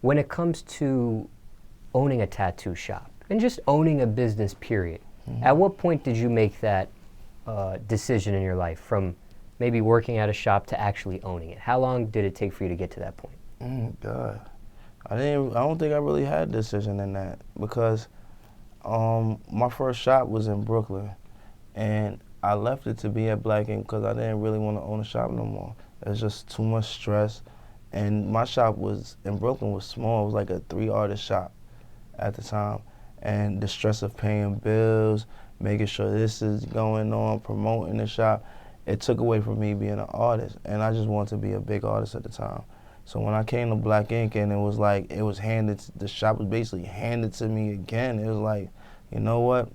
When it comes to owning a tattoo shop and just owning a business, period, at what point did you make that decision in your life from maybe working at a shop to actually owning it? How long did it take for you to get to that point? God, I don't think I really had a decision in that because my first shop was in Brooklyn, and I left it to be at Black Ink because I didn't really want to own a shop no more. It was just too much stress, and my shop was in Brooklyn was small. It was like a 3-artist shop at the time, and the stress of paying bills, making sure this is going on, promoting the shop, it took away from me being an artist, and I just wanted to be a big artist at the time. So when I came to Black Ink and it was like, the shop was basically handed to me again, it was like, you know what?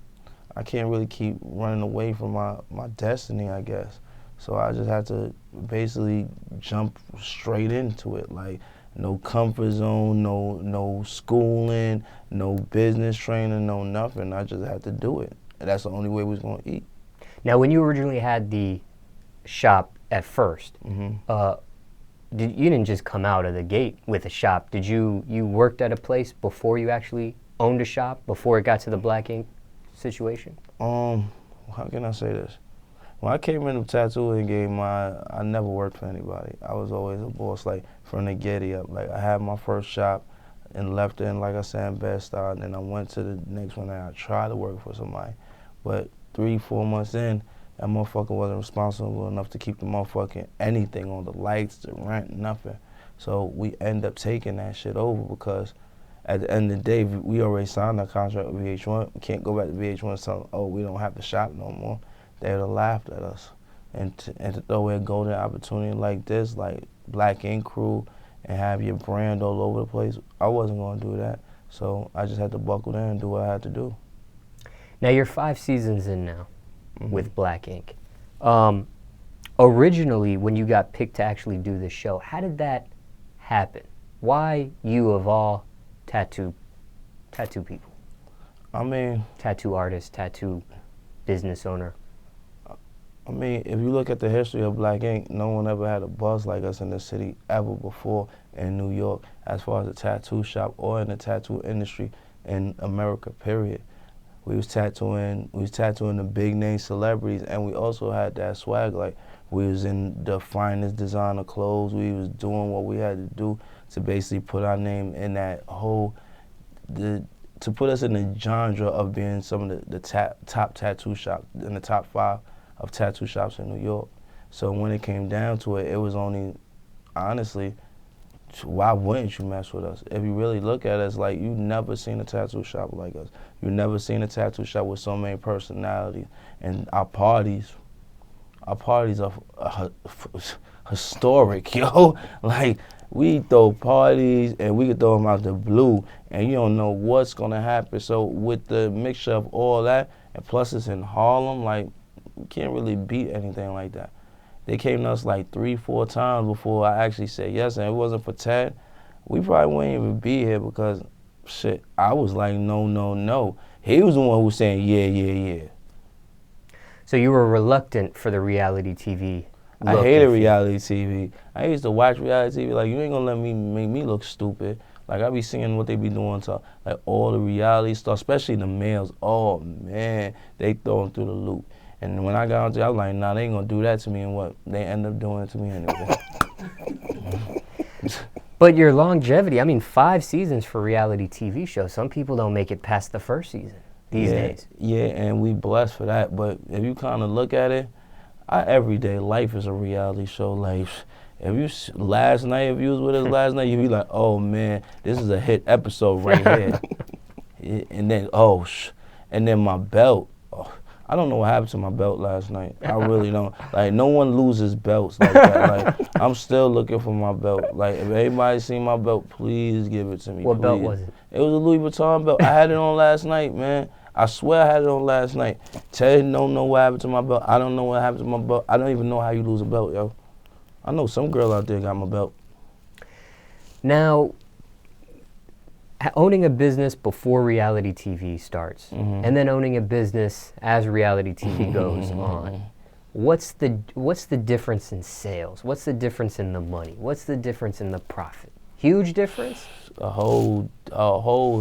I can't really keep running away from my destiny, I guess. So I just had to basically jump straight into it. Like, no comfort zone, no schooling, no business training, no nothing. I just had to do it. And that's the only way we was gonna eat. Now, when you originally had the shop at first, you didn't just come out of the gate with a shop. Did you worked at a place before you actually owned a shop, before it got to the Black Ink situation? How can I say this? When I came into the tattooing game, I never worked for anybody. I was always a boss, like from the giddy up. Like I had my first shop and left it in, like I said, in Bed-Stuy, and then I went to the next one and I tried to work for somebody. But 3-4 months in, that motherfucker wasn't responsible enough to keep the motherfucking anything on, the lights, the rent, nothing. So we end up taking that shit over because at the end of the day, we already signed our contract with VH1. We can't go back to VH1 and tell them, oh, we don't have the shop no more. They would have laughed at us. And to throw away a golden opportunity like this, like Black Ink Crew, and have your brand all over the place, I wasn't going to do that. So I just had to buckle down and do what I had to do. Now, you're 5 seasons in now with Black Ink. Originally, when you got picked to actually do this show, how did that happen? Why you of all tattoo people? I mean, tattoo artist, tattoo business owner. I mean, if you look at the history of Black Ink, no one ever had a buzz like us in the city ever before in New York, as far as a tattoo shop or in the tattoo industry in America, period. We was tattooing the big name celebrities, and we also had that swag. Like, we was in the finest designer clothes. We was doing what we had to do to basically put our name in that whole, to put us in the genre of being some of the top tattoo shops, in the top 5 of tattoo shops in New York. So when it came down to it, it was only, honestly, why wouldn't you mess with us? If you really look at us, like, you've never seen a tattoo shop like us. You've never seen a tattoo shop with so many personalities. And our parties are historic, yo. Like, we throw parties and we can throw them out the blue and you don't know what's gonna happen. So with the mixture of all that, and plus it's in Harlem, like, you can't really beat anything like that. They came to us like 3-4 times before I actually said yes, and if it wasn't for Ted, we probably wouldn't even be here because, shit, I was like, no, no, no. He was the one who was saying, yeah, yeah, yeah. So you were reluctant for the reality TV look? I hated reality TV. I used to watch reality TV, like, you ain't gonna make me look stupid. Like, I be seeing what they be doing to, like, all the reality stuff, especially the males. Oh, man, they throw them through the loop. And when I got out there, I was like, nah, they ain't gonna do that to me, and what? They end up doing it to me anyway. But your longevity, I mean, 5 seasons for reality TV shows. Some people don't make it past the first season these days. Yeah, and we blessed for that. But if you kind of look at it, our everyday life is a reality show. Like, if you last night, if you was with us last night, you'd be like, oh man, this is a hit episode right here. And then, and then my belt. I don't know what happened to my belt last night. I really don't. Like, no one loses belts like that. Like, I'm still looking for my belt. Like, if anybody seen my belt, please give it to me. What please. belt was it? It was a Louis Vuitton belt. I had it on last night, man. I swear I had it on last night. Ted don't know what happened to my belt. I don't know what happened to my belt. I don't even know how you lose a belt, yo. I know some girl out there got my belt. Now, owning a business before reality TV starts, and then owning a business as reality TV goes on, what's the difference in sales? What's the difference in the money? What's the difference in the profit Huge difference? A whole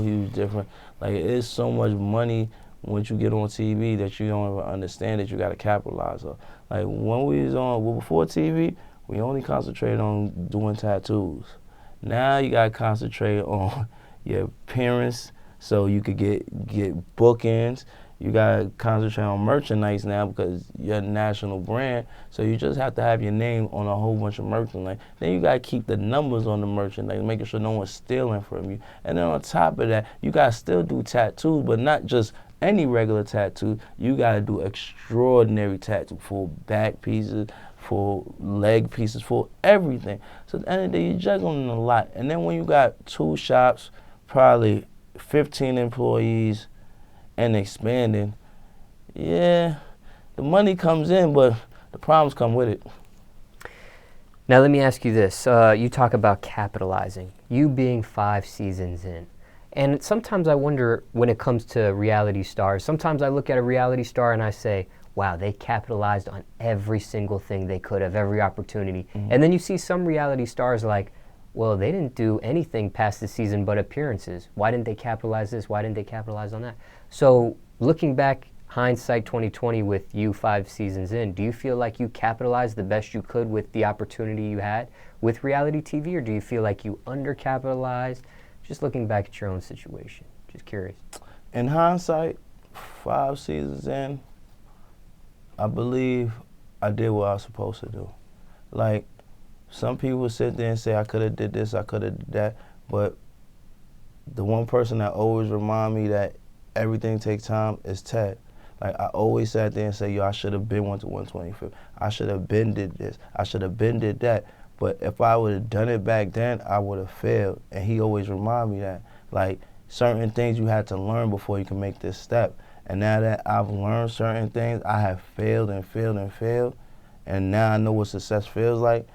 huge difference. Like, it's so much money once you get on TV that you don't even understand that you got to capitalize on. Like, when we was on, well, before TV, we only concentrated on doing tattoos. Now you got to concentrate on your appearance so you could get bookings. You got to concentrate on merchandise now because you're a national brand. So you just have to have your name on a whole bunch of merchandise. Then you got to keep the numbers on the merchandise, making sure no one's stealing from you. And then on top of that, you got to still do tattoos, but not just any regular tattoo. You got to do extraordinary tattoo, full back pieces, full leg pieces, full everything. So at the end of the day, you're juggling a lot. And then when you got 2 shops, probably 15 employees, and expanding, yeah, the money comes in, but the problems come with it. Now let me ask you this. You talk about capitalizing, you being 5 seasons in. And sometimes I wonder when it comes to reality stars, sometimes I look at a reality star and I say, wow, they capitalized on every single thing they could have, every opportunity. Mm-hmm. And then you see some reality stars like, well, they didn't do anything past the season but appearances. Why didn't they capitalize this? Why didn't they capitalize on that? So looking back, hindsight 2020 with you 5 seasons in, do you feel like you capitalized the best you could with the opportunity you had with reality TV, or do you feel like you undercapitalized? Just looking back at your own situation, just curious. In hindsight, 5 seasons in, I believe I did what I was supposed to do. Like, some people sit there and say, I could have did this, I could have did that, but the one person that always remind me that everything takes time is Ted. Like, I always sat there and say, yo, I should have been went to 125th. I should have been did this. I should have been did that. But if I would have done it back then, I would have failed. And he always remind me that. Like, certain things you had to learn before you can make this step. And now that I've learned certain things, I have failed and failed and failed. And now I know what success feels like.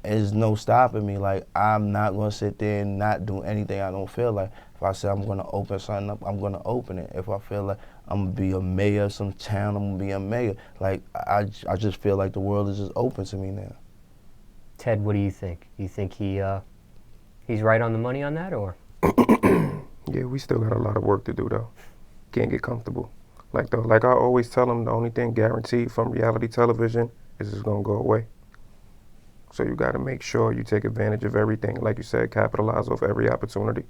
There's no stopping me. Like, I'm not going to sit there and not do anything I don't feel like. If I say I'm going to open something up, I'm going to open it. If I feel like I'm going to be a mayor of some town, I'm going to be a mayor. Like, I just feel like the world is just open to me now. Ted, what do you think? Do you think he's right on the money on that, or? Yeah, we still got a lot of work to do, though. Can't get comfortable. Like I always tell him, the only thing guaranteed from reality television is it's going to go away. So you got to make sure you take advantage of everything. Like you said, capitalize off every opportunity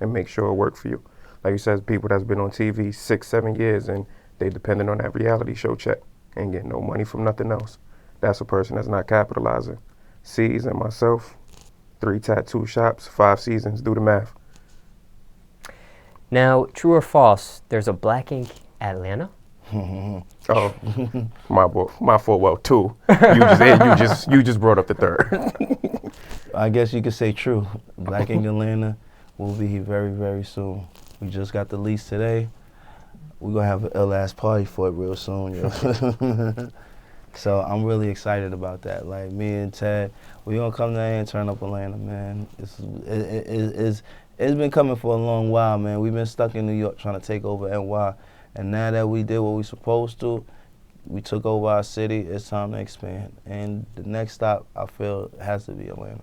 and make sure it works for you. Like you said, people that's been on TV 6, 7 years and they dependent on that reality show check and get no money from nothing else. That's a person that's not capitalizing. C's and myself, 3 tattoo shops, 5 seasons, do the math. Now, true or false, there's a Black Ink Atlanta? Oh, my fault. Well, 2. You just brought up the 3rd. I guess you could say true. Black Ink Atlanta will be here very, very soon. We just got the lease today. We're gonna have an ill-ass party for it real soon, yo. So I'm really excited about that. Like, me and Ted, we gonna come down here and turn up Atlanta, man. It's been coming for a long while, man. We've been stuck in New York trying to take over NY. And now that we did what we supposed to, we took over our city, it's time to expand. And the next stop, I feel, has to be Atlanta.